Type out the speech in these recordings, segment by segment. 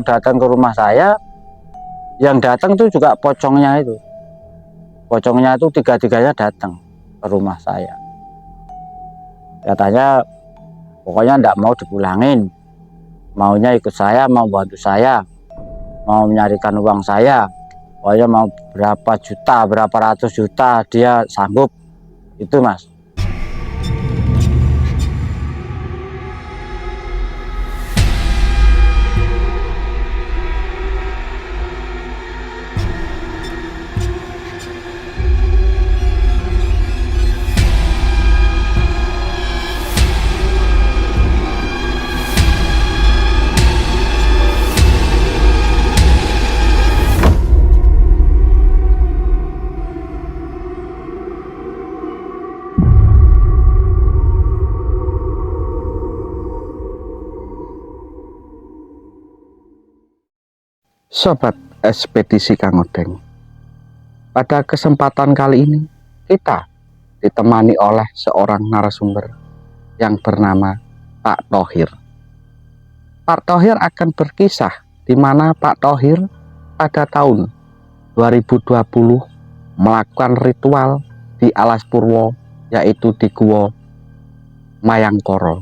datang ke rumah saya, yang datang tuh juga pocongnya itu. Pocongnya itu tiga-tiganya datang ke rumah saya. Katanya pokoknya enggak mau dipulangin. Maunya ikut saya, mau bantu saya, mau menyarikan uang saya. Pokoknya mau berapa juta, berapa ratus juta dia sanggup. Itu Mas. Sobat Ekspedisi Kang Odeng, pada kesempatan kali ini kita ditemani oleh seorang narasumber yang bernama Pak Thohir. Pak Thohir akan berkisah di mana Pak Thohir pada tahun 2020 melakukan ritual di Alas Purwo, yaitu di Gua Mayangkara,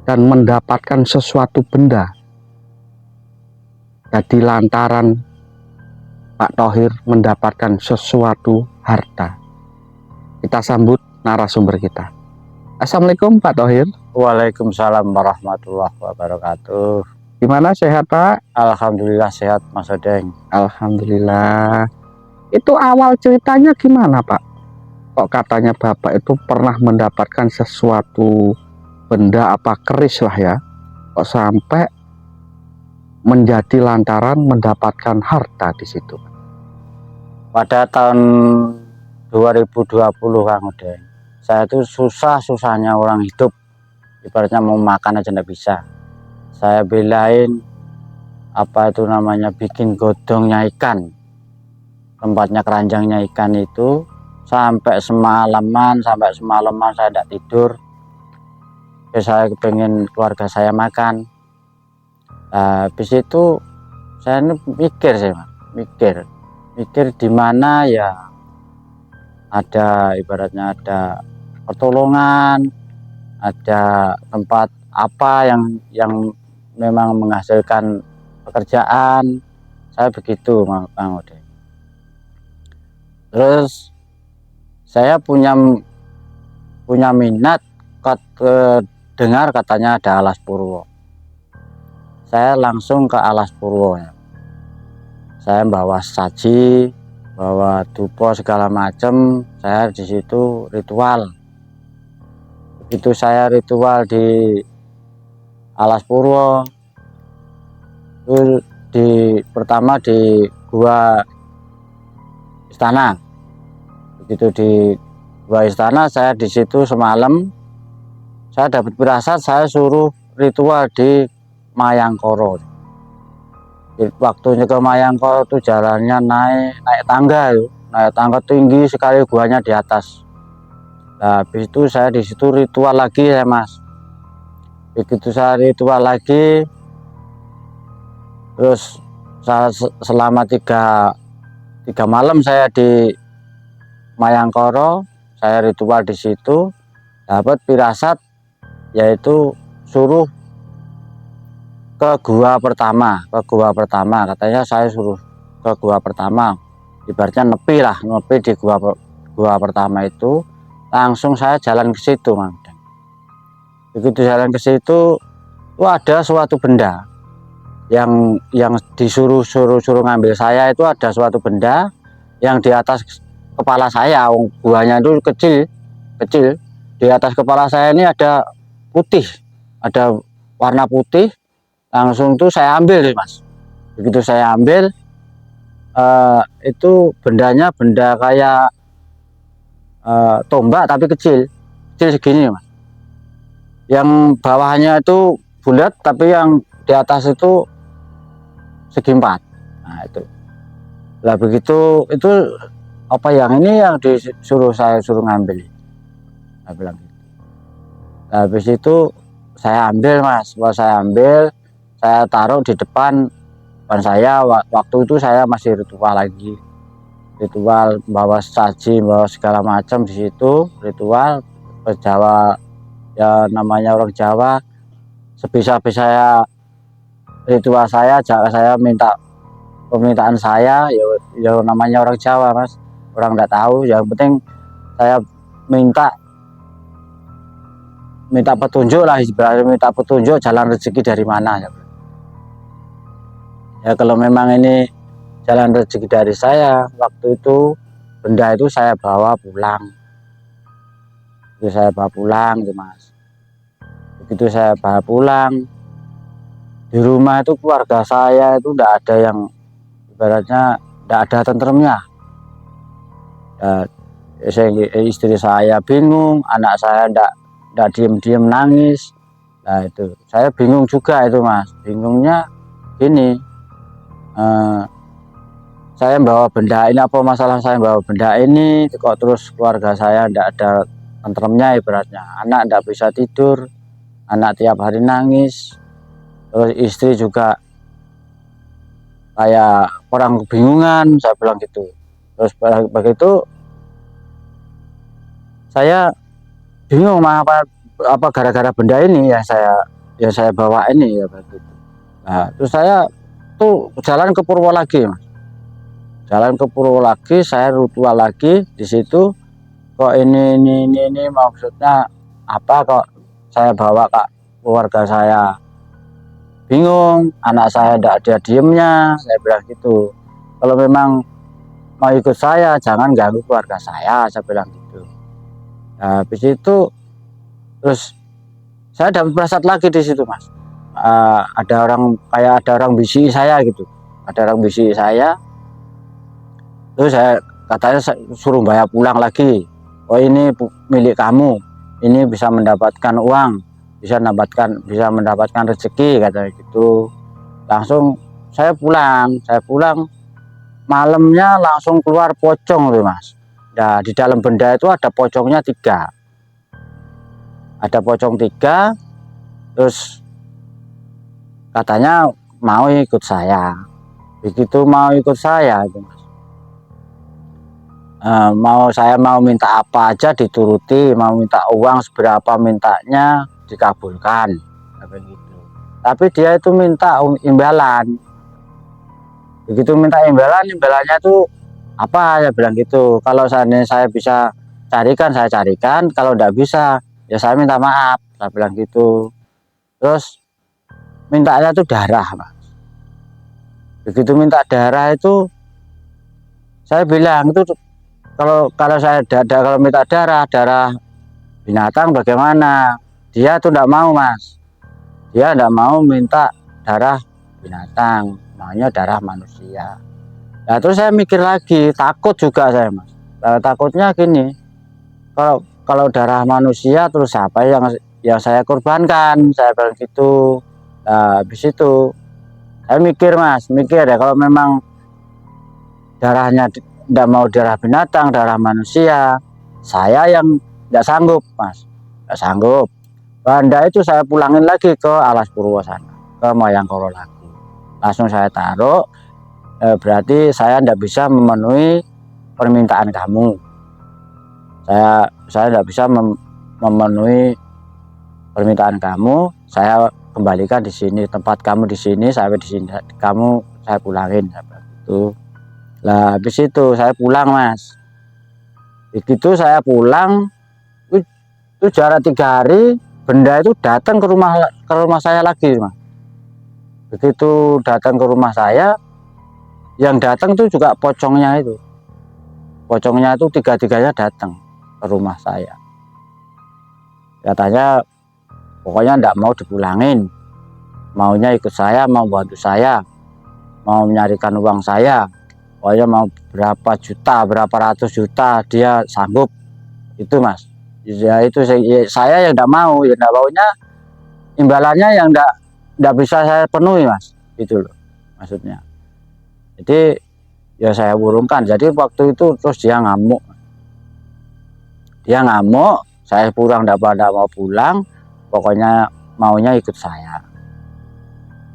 dan mendapatkan sesuatu benda. Jadi lantaran Pak Thohir mendapatkan sesuatu harta. Kita sambut narasumber kita. Assalamualaikum Pak Thohir. Waalaikumsalam warahmatullahi wabarakatuh. Gimana, sehat Pak? Alhamdulillah sehat Mas Odeng. Alhamdulillah. Itu awal ceritanya gimana Pak? Kok katanya Bapak itu pernah mendapatkan sesuatu benda apa keris lah ya? Kok sampai menjadi lantaran mendapatkan harta di situ? Pada tahun 2020 Kang Odeng, saya itu susah-susahnya orang hidup, ibaratnya mau makan aja nggak bisa. Saya belain apa itu namanya bikin godongnya ikan, tempatnya keranjangnya ikan itu, sampai semalaman saya tidak tidur. Saya pengen keluarga saya makan. Habis itu saya ini mikir di mana ya ada, ibaratnya ada pertolongan, ada tempat apa yang memang menghasilkan pekerjaan. Saya begitu Bang Ode. Terus saya punya minat dengar katanya ada Alas Purwo. Saya langsung ke Alas Purwo ya. Saya bawa saji, bawa dupo segala macam. Saya di situ ritual. Begitu saya ritual di Alas Purwo, itu pertama di Gua Istana. Begitu di Gua Istana, saya di situ semalam. Saya dapat firasat, saya suruh ritual di Mayangkara. Waktunya ke Mayangkara itu jalannya naik tangga tinggi sekali, guanya di atas. Nah, habis itu saya di situ ritual lagi ya Mas. Begitu saya ritual lagi, terus saya selama tiga malam saya di Mayangkara, saya ritual di situ, dapat firasat yaitu suruh ke gua pertama, katanya saya suruh ke gua pertama, ibaratnya nepi di gua pertama itu, langsung saya jalan ke situ Mang. Begitu jalan ke situ, ada suatu benda yang disuruh ngambil saya. Itu ada suatu benda yang di atas kepala saya, guanya itu kecil, di atas kepala saya ini ada putih, ada warna putih. Langsung tuh saya ambil Mas. Begitu saya ambil, itu benda kayak tombak tapi kecil segini Mas. Yang bawahnya itu bulat tapi yang di atas itu segi empat. Nah itu. Lah begitu itu apa yang ini yang saya suruh ngambil. Saya bilang gitu. Habis itu saya ambil Mas, saya saya taruh di depan saya. Waktu itu saya masih ritual lagi, ritual bawa saji, bawa segala macam di situ, ritual Jawa ya, namanya orang Jawa. Sebisa-bisa saya ritual saya minta permintaan saya ya, ya namanya orang Jawa mas, orang nggak tahu, yang penting saya minta petunjuk lah, ibaratnya minta petunjuk jalan rezeki dari mana ya. Ya kalau memang ini jalan rezeki dari saya, waktu itu benda itu saya bawa pulang, itu saya bawa pulang tuh mas. Begitu saya bawa pulang, di rumah itu keluarga saya itu tidak ada yang ibaratnya tidak ada tentremnya ya. Istri saya bingung, anak saya tidak diem-diem nangis. Nah itu saya bingung juga itu mas. Bingungnya gini, saya bawa benda ini, apa masalah saya bawa benda ini kok terus keluarga saya tidak ada tentremnya, ibaratnya anak tidak bisa tidur, anak tiap hari nangis, terus istri juga kayak orang kebingungan, saya bilang gitu. Terus begitu saya bingung mah, apa gara-gara benda ini yang saya bawa ini ya begitu. Nah terus saya tuh jalan ke Purwo lagi mas, jalan ke Purwo lagi, saya ritual lagi di situ. Kok ini maksudnya apa, kok saya bawa ke keluarga saya bingung, anak saya tidak ada diemnya, saya bilang gitu. Kalau memang mau ikut saya jangan ganggu keluarga saya bilang gitu. Nah, habis itu terus saya dapat perasaan lagi di situ mas. Ada orang bisi saya gitu, ada orang bisi saya. Terus saya katanya suruh bayar pulang lagi. Oh ini milik kamu, ini bisa mendapatkan uang, bisa mendapatkan rezeki katanya gitu. Langsung saya pulang malamnya langsung keluar pocong tuh mas. Nah di dalam benda itu ada pocongnya 3, ada pocong 3. Terus katanya mau ikut saya. Begitu mau ikut saya itu mas, saya mau minta apa aja dituruti, mau minta uang seberapa mintanya dikabulkan begitu. Tapi dia itu minta imbalan. Begitu minta imbalannya tuh apa ya bilang gitu, kalau seandainya saya bisa carikan saya carikan, kalau tidak bisa ya saya minta maaf, saya bilang gitu. Terus mintanya tuh darah mas. Begitu minta darah itu saya bilang itu, kalau saya kalau minta darah binatang bagaimana? Dia tuh tidak mau mas, dia tidak mau minta darah binatang, maunya darah manusia. Nah terus saya mikir lagi, takut juga saya mas. Takutnya gini, kalau darah manusia terus apa yang saya korbankan, saya bilang gitu. Nah, habis itu saya mikir mas, ya kalau memang darahnya tidak mau darah binatang, darah manusia, saya yang tidak sanggup mas, tidak sanggup. Benda itu saya pulangin lagi ke Alas Purwo sana, ke Mayangkoro lagi. Langsung saya taruh, berarti saya tidak bisa memenuhi permintaan kamu. Saya tidak bisa memenuhi permintaan kamu. Saya kembalikan di sini, tempat kamu di sini, sampai di sini kamu saya pulangin itu. Lah habis itu saya pulang mas. Begitu saya pulang itu jarak 3 hari, benda itu datang ke rumah saya lagi mas. Begitu datang ke rumah saya, yang datang tuh juga pocongnya itu. Pocongnya itu 3-3-nya datang ke rumah saya. Katanya pokoknya tidak mau dipulangin, maunya ikut saya, mau bantu saya, mau menyarikan uang saya. Pokoknya mau berapa juta, berapa ratus juta dia sanggup itu mas. Ya itu saya yang tidak mau, ya tidak maunya imbalannya yang tidak bisa saya penuhi mas, itu loh maksudnya. Jadi ya saya urungkan. Jadi waktu itu terus dia ngamuk, saya pulang tidak mau pulang, pokoknya maunya ikut saya.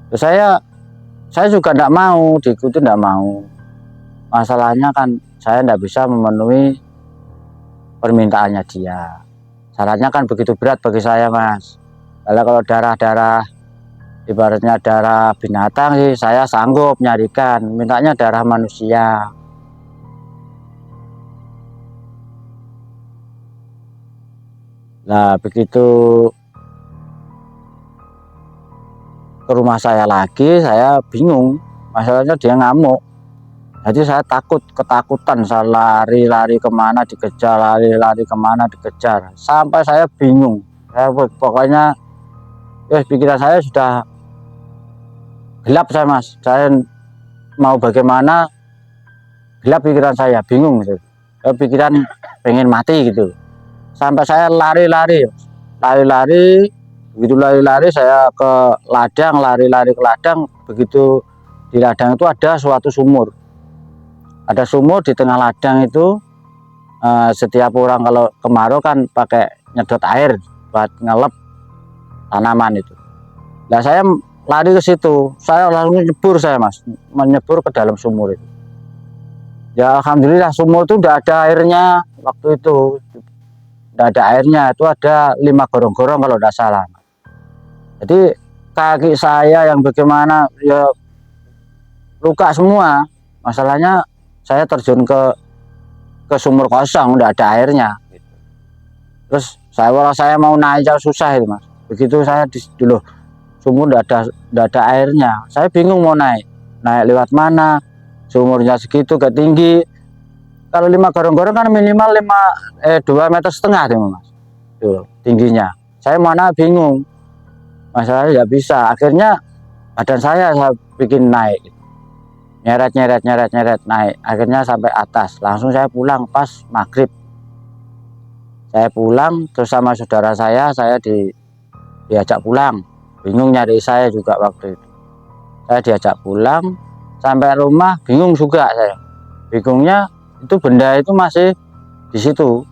Terus saya juga tidak mau diikuti, tidak mau. Masalahnya kan saya tidak bisa memenuhi permintaannya dia. Syaratnya kan begitu berat bagi saya, Mas. Kalau darah-darah ibaratnya darah binatang sih saya sanggup nyarikan, mintanya darah manusia. Nah, begitu ke rumah saya lagi, saya bingung. Masalahnya dia ngamuk. Jadi saya ketakutan, saya lari-lari kemana dikejar, lari-lari kemana dikejar. Sampai saya bingung. Pokoknya pikiran saya sudah gelap saya, Mas. Saya mau bagaimana, gelap pikiran saya, bingung gitu. Pikiran pengen mati gitu. Sampai saya lari-lari, begitu lari-lari saya ke ladang, lari-lari ke ladang. Begitu di ladang itu ada suatu sumur, ada sumur di tengah ladang itu. Setiap orang kalau kemarau kan pakai nyedot air buat ngelep tanaman itu. Nah, saya lari ke situ, saya langsung nyebur, saya, Mas, menyebur ke dalam sumur itu. Ya alhamdulillah sumur itu udah ada airnya waktu itu. Tidak ada airnya, itu ada 5 gorong-gorong kalau tidak salah. Jadi kaki saya yang bagaimana ya luka semua. Masalahnya saya terjun ke sumur kosong, tidak ada airnya. Terus saya mau naik jauh susah itu, Mas. Begitu saya dulu sumur tidak ada airnya, saya bingung mau naik lewat mana. Sumurnya segitu gak tinggi. Kalau 5 gorong-gorong kan minimal 2,5 meter tuh, Mas. Tuh, tingginya. Saya mana bingung. Masalahnya nggak bisa. Akhirnya badan saya bikin naik. Nyeret naik. Akhirnya sampai atas. Langsung saya pulang pas maghrib. Saya pulang terus sama saudara saya diajak pulang. Bingung nyari saya juga waktu itu. Saya diajak pulang. Sampai rumah bingung juga saya. Bingungnya itu benda itu masih di situ.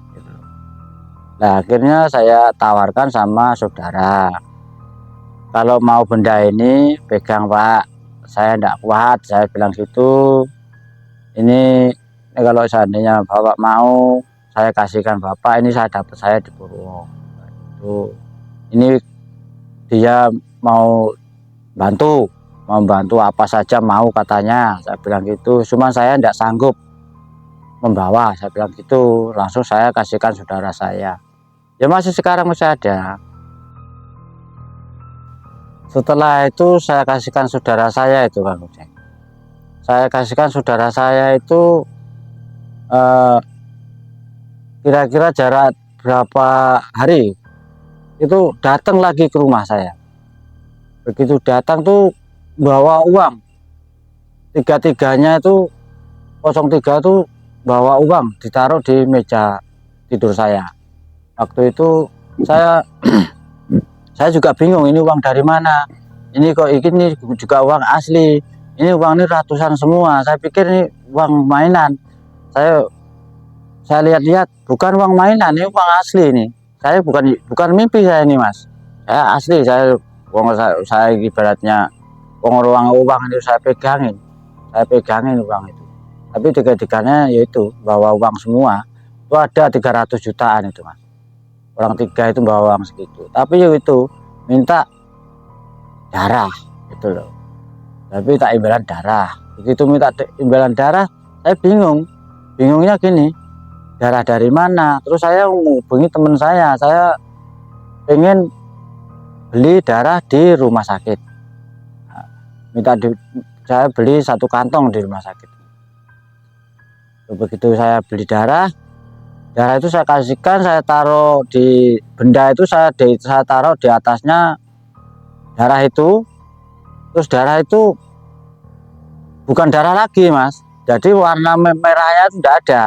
Nah, akhirnya saya tawarkan sama saudara, kalau mau benda ini pegang, Pak, saya tidak kuat, saya bilang gitu. Ini kalau seandainya Bapak mau, saya kasihkan Bapak, ini saya dapat saya di Purwo. Itu ini dia mau membantu apa saja mau katanya, saya bilang gitu. Cuma saya tidak sanggup membawa, saya bilang gitu. Langsung saya kasihkan saudara saya. Ya masih sekarang masih ada. Setelah itu saya kasihkan saudara saya itu, Kang Uceng. Saya kasihkan saudara saya itu kira-kira jarak berapa hari itu datang lagi ke rumah saya. Begitu datang tuh bawa uang, tiga-tiganya itu 03 tuh bawa uang ditaruh di meja tidur saya. Waktu itu saya juga bingung, ini uang dari mana, ini kok ini juga uang asli, ini uang ini ratusan semua. Saya pikir ini uang mainan. Saya lihat-lihat bukan uang mainan, ini uang asli ini. Saya bukan mimpi saya ini, Mas. Saya asli, saya ibaratnya uang itu saya pegangin uang itu. Tapi tiga-tiganya yaitu bawa uang semua. Itu ada 300 jutaan itu, Mas. Orang tiga itu bawa uang segitu. Tapi itu minta darah gitu loh. Tapi tak imbalan darah. Begitu minta imbalan darah, saya bingung. Bingungnya gini, darah dari mana? Terus saya menghubungi teman saya pengen beli darah di rumah sakit. Nah, saya beli 1 kantong di rumah sakit. Begitu saya beli darah itu saya kasihkan, saya taruh di benda itu, saya taruh di atasnya darah itu. Terus darah itu bukan darah lagi, Mas. Jadi warna merahnya itu tidak ada.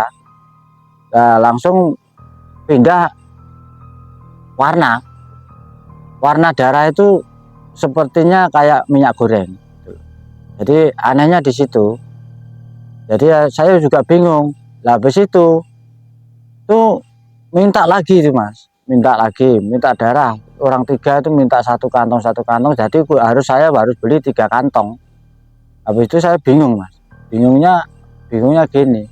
Nah, langsung pindah warna darah itu sepertinya kayak minyak goreng. Jadi anehnya di situ. Jadi saya juga bingung. Lah habis itu tuh minta lagi tuh, Mas, minta lagi, minta darah. Orang 3 itu minta satu kantong, jadi saya harus beli 3 kantong. Habis itu saya bingung mas, bingungnya gini,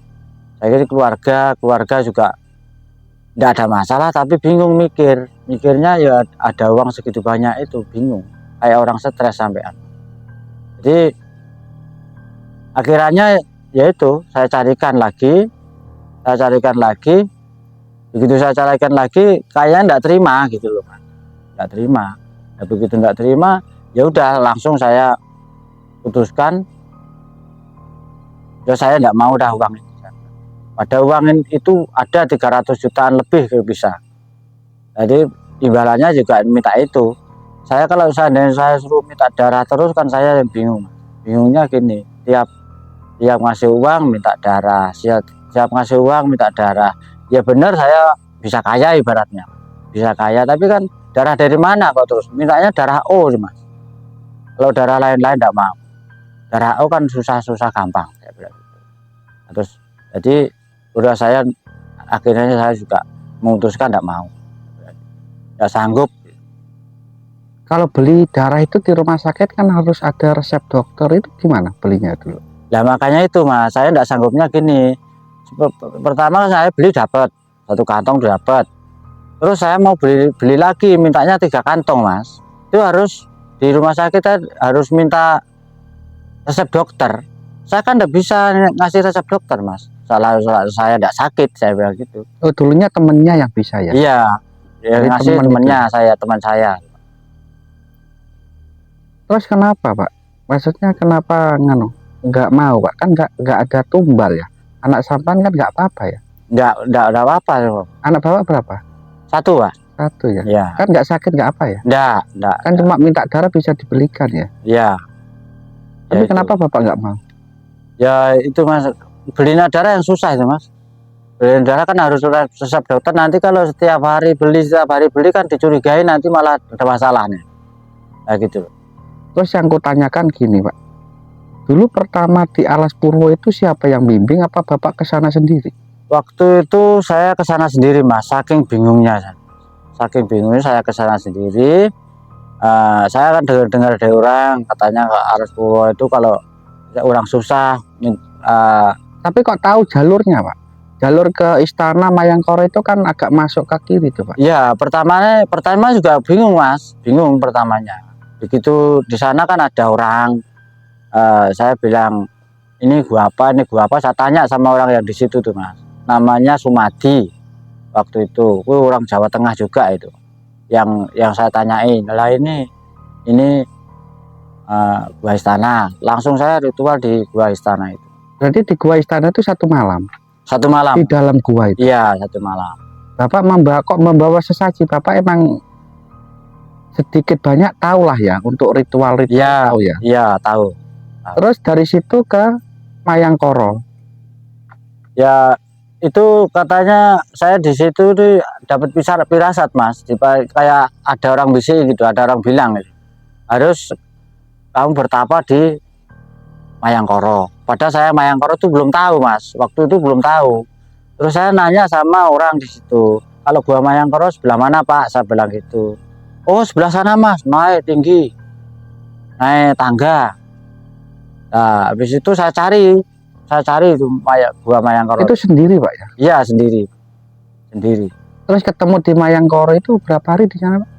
saya kira keluarga juga tidak ada masalah, tapi bingung mikirnya ya ada uang segitu banyak itu, bingung, kayak orang stres sampean. Jadi akhirnya yaitu saya carikan lagi, begitu saya carikan lagi kayaknya tidak terima gitu loh mas, nggak terima. Nah, begitu nggak terima ya udah langsung saya putuskan ya saya tidak mau dah uang ini. Pada uang itu ada 300 jutaan lebih bisa. Jadi imbalannya juga minta itu. Saya kalau saya suruh minta darah terus kan saya yang bingung. Bingungnya gini, tiap ngasih uang minta darah, siap ngasih uang minta darah. Ya benar saya bisa kaya ibaratnya, bisa kaya, tapi kan darah dari mana kok terus mintanya darah O sih mas. Kalau darah lain-lain tidak mau, darah O kan susah gampang. Terus jadi udah akhirnya saya juga memutuskan tidak mau, tidak sanggup. Kalau beli darah itu di rumah sakit kan harus ada resep dokter, itu gimana belinya dulu? Nah makanya itu mas, saya tidak sanggupnya gini. Pertama saya beli dapat 1 kantong dapat, terus saya mau beli lagi mintanya 3 kantong mas. Itu harus di rumah sakit harus minta resep dokter. Saya kan tidak bisa ngasih resep dokter mas, salah saya tidak sakit, saya bilang gitu. Oh dulunya temennya yang bisa ya? Iya, yang ngasih temennya teman saya. Terus kenapa pak? Maksudnya kenapa nggak mau pak? Kan nggak ada tumbal ya? Anak sampan kan nggak apa-apa ya? Nggak apa-apa. Anak bapak berapa? 1 pak. 1 ya? Ya. Kan nggak sakit nggak apa ya? Nggak. Kan cuma minta darah bisa dibelikan ya? Iya. Tapi ya kenapa bapak nggak mau? Ya itu mas, beli darah yang susah itu mas. Beli darah kan harus resep dokter, nanti kalau setiap hari beli kan dicurigai, nanti malah ada masalahnya. Nah gitu. Terus yang kutanyakan gini pak, dulu pertama di Alas Purwo itu siapa yang bimbing, apa bapak kesana sendiri? Waktu itu saya kesana sendiri mas, saking bingungnya saya kesana sendiri. Saya kan dengar dari orang katanya ke Alas Purwo itu kalau orang susah. Tapi kok tahu jalurnya pak? Jalur ke Istana Mayangkara itu kan agak masuk ke kiri tuh pak. Iya, pertama juga bingung mas, bingung pertamanya. Begitu di sana kan ada orang, saya bilang ini gua apa, saya tanya sama orang yang di situ tuh mas, namanya Sumadi. Waktu itu orang Jawa Tengah juga itu yang saya tanyain lah, ini Gua Istana. Langsung saya ritual di Gua Istana itu. Berarti di Gua Istana itu 1 malam? 1 malam. Di dalam gua itu? Iya, 1 malam. Bapak membawa sesaji, bapak emang sedikit banyak tahu lah ya untuk ritual ya, tahu ya? Iya, tahu. Terus dari situ ke Mayangkara? Ya, itu katanya saya di situ dapat firasat mas, kayak ada orang bisik gitu, ada orang bilang harus kamu bertapa di Mayangkara. Padahal saya Mayangkara itu belum tahu mas, waktu itu belum tahu. Terus saya nanya sama orang di situ, kalau gua Mayangkara sebelah mana pak? Saya bilang gitu. Oh sebelah sana mas, naik tinggi, naik tangga. Nah habis itu saya cari itu gua Mayangkara. Itu sendiri pak ya? Iya sendiri. Terus ketemu di Mayangkara itu berapa hari di sana pak?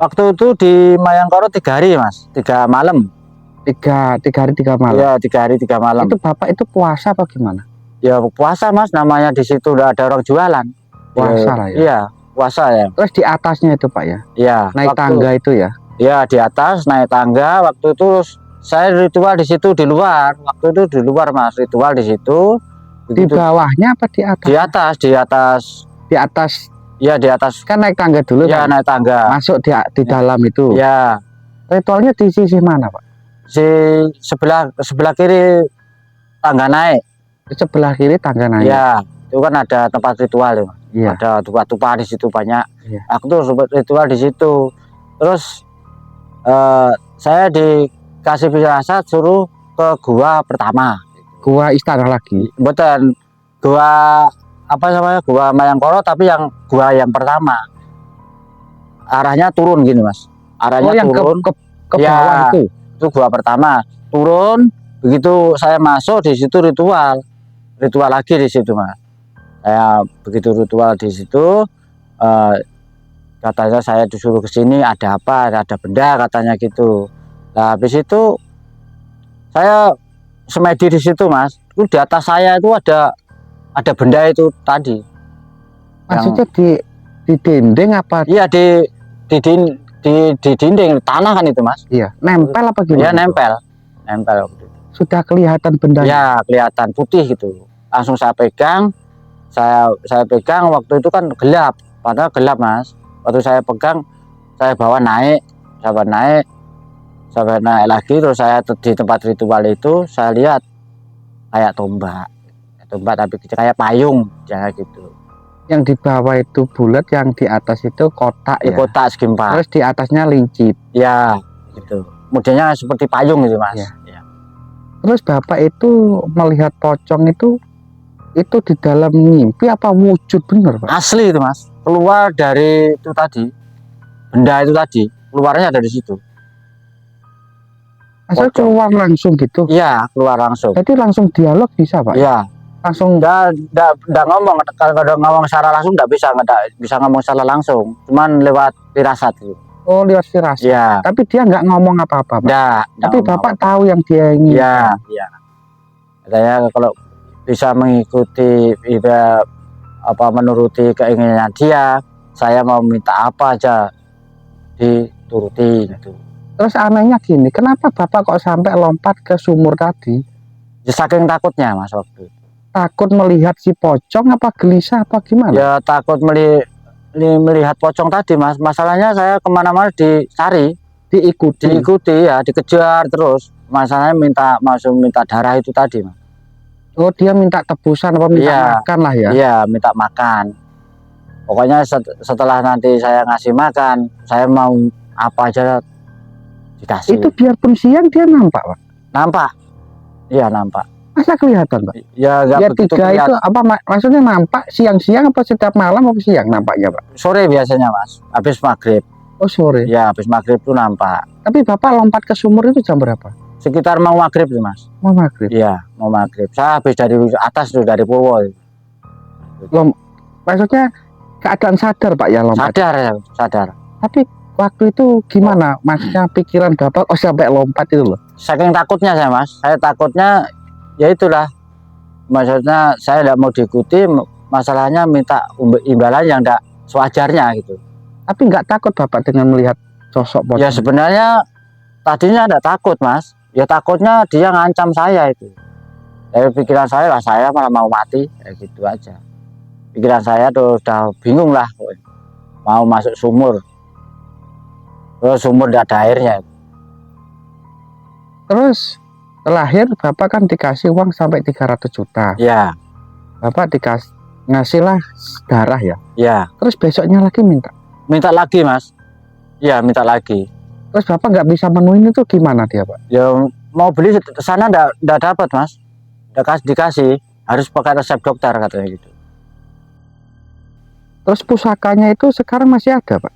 Waktu itu di Mayangkara 3 hari mas, 3 malam. 3 hari 3 malam. Iya 3 hari 3 malam. Itu bapak itu puasa apa gimana? Ya puasa mas, namanya di situ udah ada orang jualan. Puasa lah ya. Iya puasa ya. Terus di atasnya itu pak ya? Iya. Naik tangga itu ya? Iya di atas naik tangga. Waktu itu saya ritual di situ di luar. Waktu itu di luar mas, ritual di situ. Di bawahnya apa di atas? Di atas. Di atas. Iya di atas. Kan naik tangga dulu. Iya kan? Naik tangga. Masuk di dalam itu. Iya. Ritualnya di sisi mana pak? Sebelah kiri tangga naik. Sebelah kiri tangga naik. Iya. Itu kan ada tempat ritual ya. Iya. Ada tupa-tupa di situ banyak. Iya. Aku tuh ritual di situ. Terus saya dikasih firasat suruh ke gua pertama. Gua Istana lagi. Betul. Gua apa namanya, gua Mayangkoro, tapi yang gua yang pertama. Arahnya turun gini mas, arahnya yang turun ke ya, bawah itu gua pertama turun. Begitu saya masuk di situ ritual lagi di situ mas. Saya begitu ritual di situ, katanya saya disuruh ke sini, ada apa, ada benda katanya gitu. Nah habis itu saya semedi di situ mas, itu di atas saya itu ada benda itu tadi. maksudnya di dinding apa? Iya di dinding tanah kan itu mas. Iya, nempel apa Iya gimana? nempel waktu itu. Sudah kelihatan bendanya? Ya kelihatan putih gitu. Langsung saya pegang, saya pegang waktu itu kan gelap, padahal gelap mas. Waktu saya pegang, saya bawa naik lagi, terus saya di tempat ritual itu saya lihat kayak tombak tapi kayak payung ya gitu. Yang di bawah itu bulat, yang di atas itu kotak Di ya. kotak segi empat. Terus di atasnya lincip. Ya gitu. Modelnya seperti payung gitu mas. Ya. Terus bapak itu melihat pocong itu di dalam mimpi apa wujud bener pak? Asli itu mas, keluar dari itu tadi, benda itu tadi, keluarnya dari situ. Asal keluar langsung gitu? Iya keluar langsung. Jadi langsung dialog bisa pak? Iya. Langsung nggak ngomong, kalau ngomong secara langsung nggak bisa ngomong secara langsung, cuman lewat firasat gitu. Oh lewat firasat. Ya. Tapi dia nggak ngomong apa-apa pak? Tapi bapak tahu yang dia ingin. Iya. Katanya kalau bisa mengikuti menuruti keinginan dia, saya mau minta apa aja dituruti gitu. Terus anehnya gini, kenapa bapak kok sampai lompat ke sumur tadi? Ya, saking takutnya mas waktu itu. Takut melihat si pocong apa gelisah apa gimana? Ya takut melihat pocong tadi mas. Masalahnya saya kemana-mana dicari, diikuti ya, dikejar terus. Masalahnya minta darah itu tadi mas. Oh dia minta tebusan apa minta makan lah ya? Iya minta makan. Pokoknya setelah nanti saya ngasih makan, saya mau apa aja dikasih. Itu biarpun siang dia nampak pak? Nampak. Iya nampak. Masa kelihatan pak? Ya nggak begitu kelihatan. Itu apa maksudnya nampak siang-siang apa setiap malam apa siang nampaknya pak? Sore biasanya mas, habis maghrib. Oh sore? Ya habis maghrib tuh nampak. Tapi bapak lompat ke sumur itu jam berapa? Sekitar mau maghrib tuh mas. Mau maghrib? Iya mau maghrib. Saya habis dari atas tuh, dari Purwo. Maksudnya keadaan sadar pak ya lompat? Sadar. Tapi waktu itu gimana? Maksudnya pikiran bapak sampai lompat itu loh? Saking takutnya saya mas. Saya takutnya ya itulah, maksudnya saya tidak mau diikuti, masalahnya minta imbalan yang tidak sewajarnya gitu. Tapi nggak takut bapak dengan melihat sosok pocong? Ya sebenarnya tadinya tidak takut mas, ya takutnya dia ngancam saya itu. Dari pikiran saya lah, saya malah mau mati kayak gitu aja. Pikiran saya tuh udah bingung lah, mau masuk sumur, terus sumur tidak ada airnya. Terus terakhir bapak kan dikasih uang sampai 300 juta. Ya. Bapak ngasihlah darah ya. Ya. Terus besoknya lagi minta lagi mas. Ya minta lagi. Terus bapak nggak bisa menuhin itu gimana dia pak? Ya mau beli sana ndak dapat mas. Dikasih harus pakai resep dokter katanya gitu. Terus pusakanya itu sekarang masih ada pak?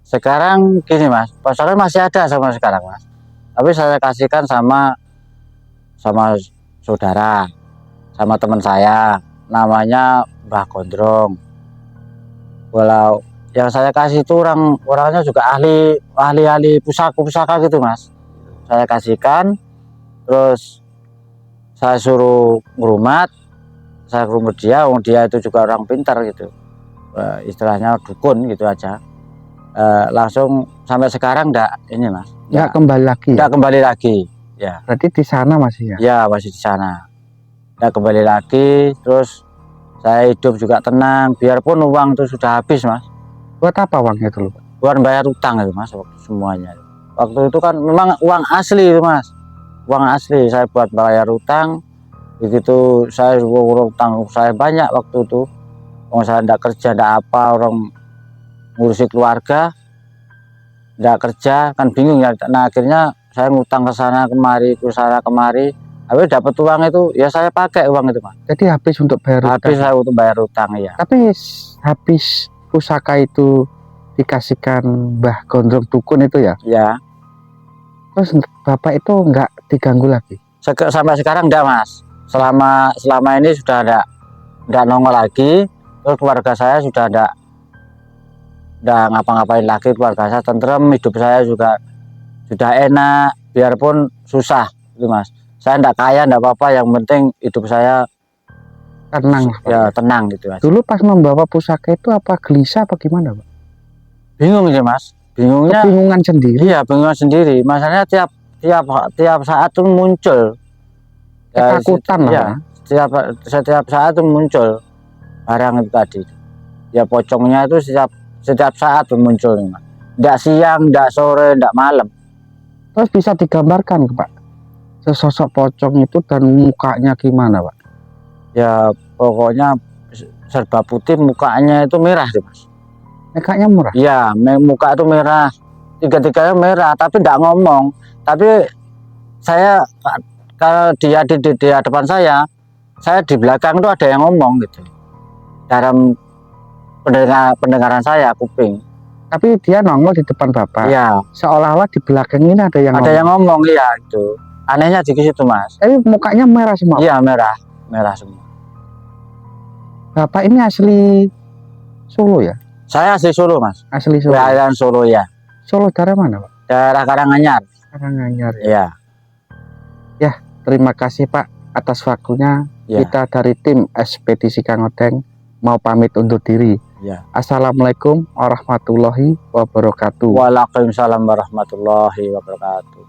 Sekarang gini mas, pusaka masih ada sama sekarang mas. Tapi saya kasihkan sama saudara, sama teman saya, namanya Mbah Gondrong. Walau yang saya kasih itu orangnya juga ahli pusaka gitu mas. Saya kasihkan, terus saya suruh ngrumat, saya ngrumat dia itu juga orang pintar gitu, istilahnya dukun gitu aja. Langsung sampai sekarang enggak ini mas, nggak kembali lagi? Enggak kembali lagi. Ya. Berarti di sana masih ya? Ya masih di sana. Ya kembali lagi, terus saya hidup juga tenang, biarpun uang itu sudah habis mas. Buat apa uangnya itu? Buat bayar utang itu mas, semuanya. Waktu itu kan memang uang asli itu mas, uang asli saya buat bayar utang. Begitu saya utang saya banyak waktu itu. Saya tidak kerja, tidak apa, orang ngurusi keluarga, tidak kerja kan bingung ya. Nah akhirnya saya ngutang ke sana kemari, Tapi dapat uang itu ya saya pakai uang itu Mas. Jadi habis untuk bayar utang. Habis saya untuk bayar utang ya. Tapi habis pusaka itu dikasihkan Mbah Gondrong Dukun itu ya. Ya. Terus Bapak itu nggak diganggu lagi. Sampai sekarang enggak Mas. Selama ini sudah enggak nongol lagi. Terus keluarga saya sudah enggak ngapa-ngapain lagi, keluarga saya tentrem, hidup saya juga sudah enak, biarpun susah gitu Mas. Saya enggak kaya, enggak apa-apa, yang penting hidup saya Tenang. ya tenang gitu Mas. Dulu pas membawa pusaka itu apa gelisah apa gimana Pak? Bingung sih Mas. Bingungnya Kebingungan sendiri. iya, bingung sendiri. Masalahnya tiap saat tuh muncul. Ketakutan lah. Ya, setiap saat tuh muncul barang itu tadi. Ya pocongnya itu setiap saat tuh muncul nih Mas. Enggak siang, enggak sore, enggak malam. Terus bisa digambarkan Pak sesosok pocong itu dan mukanya gimana Pak? Ya pokoknya serba putih, mukanya itu merah sih Mas. Mukanya murah. Iya, muka itu merah. Tiga-tiganya merah, tapi enggak ngomong. Tapi saya kalau dia di depan saya di belakang itu ada yang ngomong gitu. Dalam pendengaran saya kuping. Tapi dia nongol di depan Bapak. Iya. Seolah-olah di belakang ini ada yang ngomong iya itu. Anehnya di situ Mas. Tapi mukanya merah semua. Iya merah semua. Bapak ini asli Solo ya? Saya asli Solo Mas. Asli Solo. Kelahiran Solo ya. Solo daerah mana Pak? Daerah Karanganyar. Karanganyar ya. Iya. Terima kasih Pak atas waktunya. Ya. Kita dari tim Ekspedisi Kang Odeng mau pamit undur diri. Ya. Assalamualaikum warahmatullahi wabarakatuh. Waalaikumsalam warahmatullahi wabarakatuh.